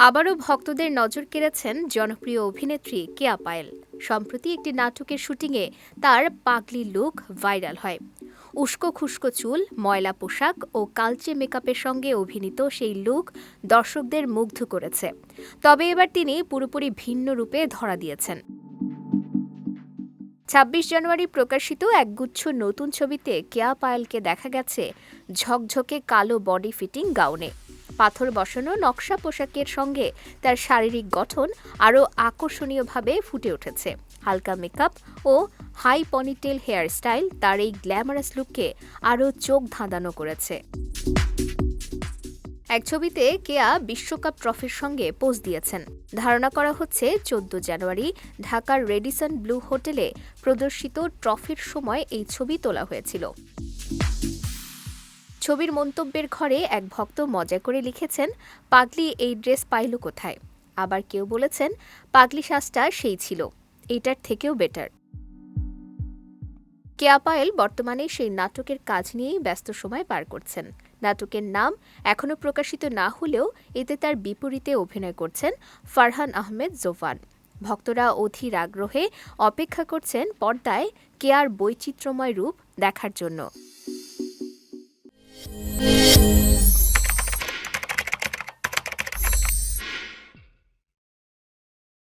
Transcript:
আবারও ভক্তদের নজর কেড়েছেন জনপ্রিয় অভিনেত্রী কেয়া পায়েল। সম্প্রতি একটি নাটকের শুটিংয়ে তার পাগলি লুক ভাইরাল হয়। উস্কো খুস্কো চুল, ময়লা পোশাক ও কালচে মেকআপের সঙ্গে অভিনীত সেই লুক দর্শকদের মুগ্ধ করেছে। তবে এবার তিনি পুরোপুরি ভিন্ন রূপে ধরা দিয়েছেন। ২৬ জানুয়ারি প্রকাশিত একগুচ্ছ নতুন ছবিতে কেয়া পায়েলকে দেখা গেছে ঝকঝকে কালো বডি ফিটিং গাউনে। পাথর বসানো নকশা পোশাকের সঙ্গে তার শারীরিক গঠন আরও আকর্ষণীয়ভাবে ফুটে উঠেছে। হালকা মেকআপ ও হাই পনিটেল হেয়ার স্টাইল তার এই গ্ল্যামারাস লুককে আরও চোখ ধাঁধানো করেছে। এক ছবিতে কেয়া বিশ্বকাপ ট্রফির সঙ্গে পোজ দিয়েছেন। ধারণা করা হচ্ছে ১৪ জানুয়ারি ঢাকার রেডিসন ব্লু হোটেলে প্রদর্শিত ট্রফির সময় এই ছবি তোলা হয়েছিল। ছবির মন্তব্যের ঘরে এক ভক্ত মজা করে লিখেছেন, পাগলি এই ড্রেস পাইল কোথায়। আবার কেউ বলেছেন, পাগলি সাজটা সেই ছিল, এইটার থেকেও বেটার। কেয়া পায়েল বর্তমানে সেই নাটকের কাজ নিয়েই ব্যস্ত সময় পার করছেন। নাটকের নাম এখনও প্রকাশিত না হলেও এতে তার বিপরীতে অভিনয় করছেন ফারহান আহমেদ জোভান। ভক্তরা অধীর আগ্রহে অপেক্ষা করছেন পর্দায় কেয়ার বৈচিত্র্যময় রূপ দেখার জন্য।